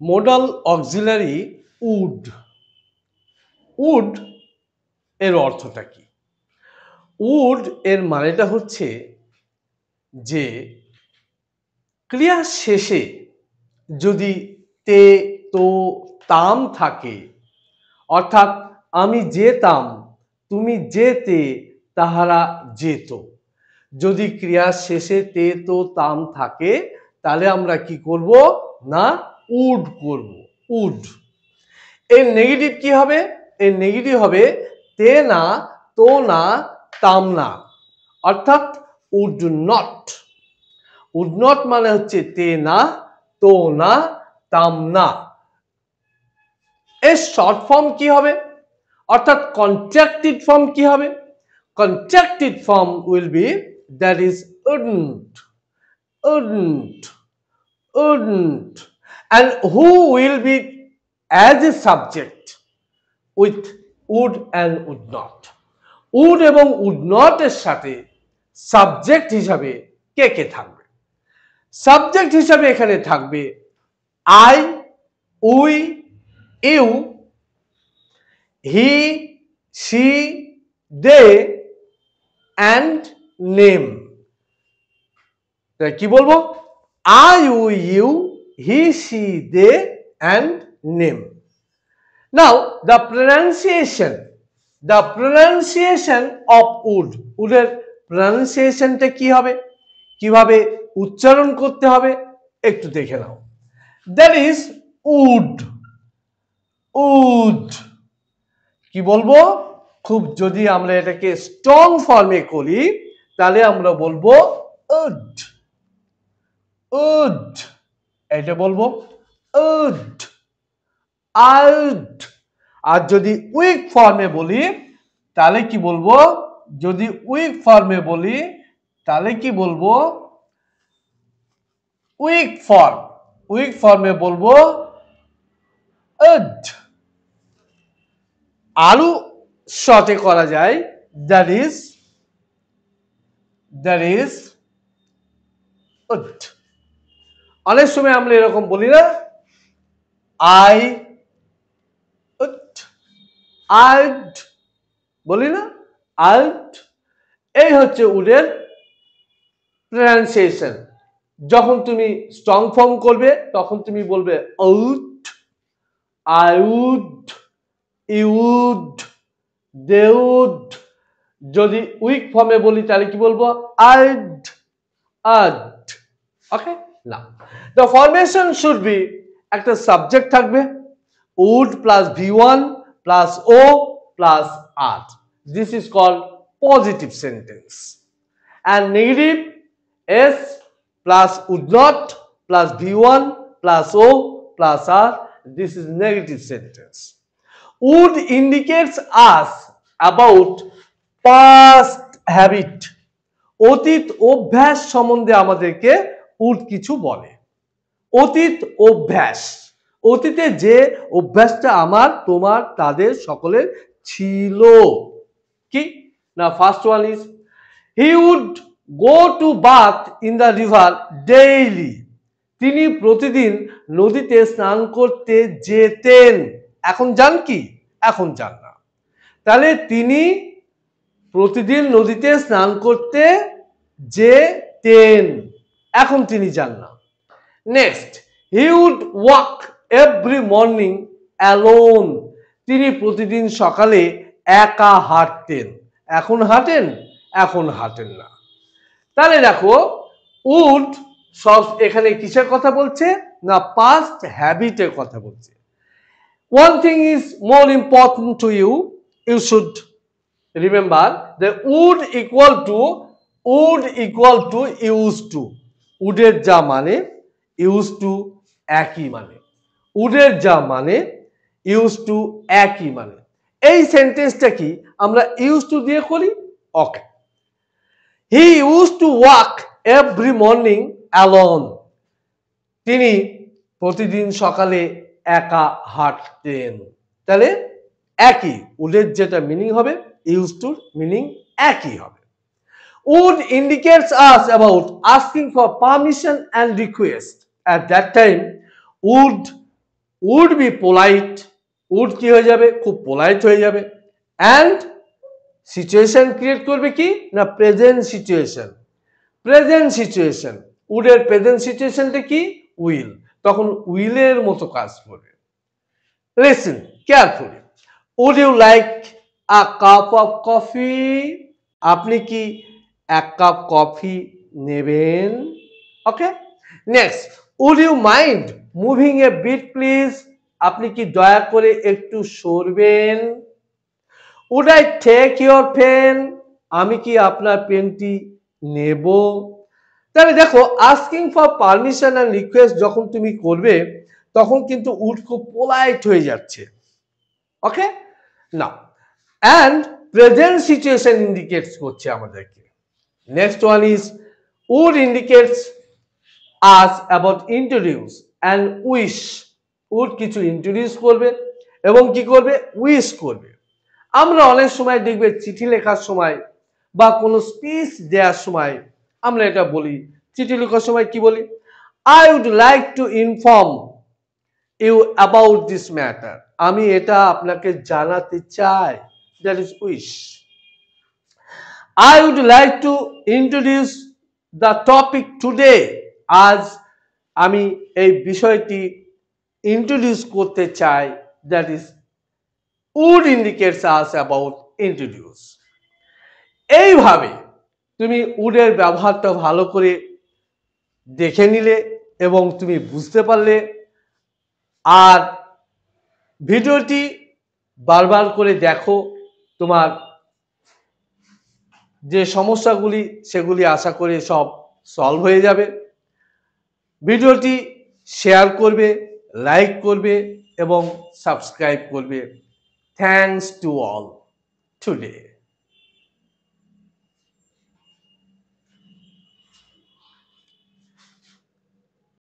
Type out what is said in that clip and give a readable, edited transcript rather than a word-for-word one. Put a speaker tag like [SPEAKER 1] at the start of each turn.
[SPEAKER 1] Modal auxiliary would. Would এর অর্থটা কি? উড এর মানেটা হচ্ছে যে ক্রিয়া শেষে যদি তে, তো, তাম থাকে, অর্থাৎ আমি যেতাম, তুমি যেতে, তাহারা যেত, যদি ক্রিয়ার শেষে তে, তো, তাম থাকে তাহলে আমরা কি করব না উড করব। উড এর নেগেটিভ কি হবে? এর নেগেটিভ হবে তে না, তো না, তাম না, অর্থাৎ উড নট। উড নট মানে হচ্ছে তে না, তো না, তাম না। এর শর্ট ফর্ম কি হবে? অর্থাৎ কন্ট্রাক্টেড ফর্ম কি হবে? Contracted form will be that is wouldn't, wouldn't, wouldn't, and who will be as a subject with would and would not. would এবং would not এর সাথে সাবজেক্ট হিসাবে কে কে থাকবে? সাবজেক্ট হিসাবে এখানে থাকবে I, we, you, he, she, they and name. কি বলবো? I, we, you, he, she, they and name. Now the pronunciation of wood, উডের প্রনাউন্সিয়েশনটা কি হবে, কিভাবে উচ্চারণ করতে হবে একটু দেখে নাও। That is would. উড কি বলবো? খুব যদি আমরা এটাকে স্ট্রং ফর্মে করি তাহলে আমরা বলবো উড, উড। এটা বলবো উড, আউড। আর যদি উইক ফর্মে বলি তাহলে কি বলবো? যদি উইক ফর্মে বলি তাহলে কি বলবো? উইক ফর্ম, উইক ফর্মে বলবো উড। আরো শর্টে করা যায় দ্যাট ইজ উড। অনেক সময় আমরা এরকম বলি না, আই উড, আউড, বলি না আউড। এই হচ্ছে উডের প্রনাউন্সিয়েশন। যখন তুমি স্ট্রং ফর্ম করবে তখন তুমি বলবে আউট, আউড, ইউড, দেউড। যদি উইক ফর্মে বলি তাহলে কি বলবো? আড, আড। ওকে না, দ্য ফরমেশন শুড বি একটা সাবজেক্ট থাকবে উড প্লাস ভি1 plus O plus R. This is called positive sentence. and negative s plus would not plus v1 plus o plus r. This is negative sentence. Would indicates us about past habit. অতীত অভ্যাস সম্বন্ধে আমাদেরকে would কিছু বলে। অতীত অভ্যাস, অতীতে যে অভ্যাসটা আমার, তোমার, তাদের সকলের ছিল। কি না, first one is he would go to bath in the river daily. তিনি প্রতিদিন নদীতে স্নান করতে যেতেন। এখন যান কি? এখন যান না। তাহলে তিনি প্রতিদিন নদীতে স্নান করতে যেতেন, এখন তিনি যান না। Next, he would walk every morning alone. তিনি প্রতিদিন সকালে একা হাঁটতেন। এখন হাঁটেন? এখন হাঁটেন না। তাহলে দেখো উড সব এখানে কিসের কথা বলছে না পাস্ট হ্যাবিটের কথা বলছে। One thing is more important to you, you should remember that would equal to used to. উডের যা মানে used to একই মানে, উডের যা মানে used to একই মানে। এই সেন্টেন্সটা কি আমরা used to দিয়ে করি। ওকে, he used to walk every morning alone. তিনি প্রতিদিন সকালে একা হাঁটতেন। তাহলে একই, উডের যেটা মিনিং হবে used to মিনিং একই হবে। would indicates us about asking for permission and request. At that time would would be polite, would কি হয়ে যাবে, খুব পোলাইট হয়ে যাবে। অ্যান্ড সিচুয়েশন ক্রিয়েট করবে কি না প্রেজেন্ট সিচুয়েশন, প্রেজেন্ট সিচুয়েশন, উডের প্রেজেন্ট সিচুয়েশনটা কি উইল, তখন উইলের মতো কাজ করবে। Listen carefully, would you like a cup of coffee, আপনি কি এক কাপ কফি নেবেন? Okay, next, would you mind moving a bit please, আপনি কি দয়া করে একটু সরবেন? Would I take your pen, আমি কি আপনার পেনটি নেব? তাহলে দেখো asking for permission and request যখন তুমি করবে তখন কিন্তু উড খুব পোলাইট হয়ে যাচ্ছে। ওকে, না অ্যান্ড প্রেজেন্ট সিচুয়েশন ইন্ডিকেটস করছে আমাদেরকে। Next one is would indicates us about introduce and wish, would কিছু ইন্ট্রোডিউস করবে এবং কি করবে উইশ করবে। আমরা অনেক সময় দেখবে চিঠি লেখার সময় বা কোনো স্পিচ দেওয়ার সময় আমরা এটা বলি, চিঠি লেখার সময় কি বলি, I would like to inform you about this matter, আমি এটা আপনাকে জানাতে চাই, that is wish. I would like to introduce the topic today, আজ আমি এই বিষয়টি ইন্ট্রোডিউস করতে চাই, that is would indicates us about introduce। এইভাবে তুমি উডের ব্যবহারটা ভালো করে দেখে নিলে এবং তুমি বুঝতে পারলে। আর ভিডিওটি বারবার করে দেখো, তোমার যে সমস্যাগুলি সেগুলি আশা করি সব সলভ হয়ে যাবে। ভিডিওটি শেয়ার করবে, লাইক করবে এবং সাবস্ক্রাইব করবে। Thanks to all today.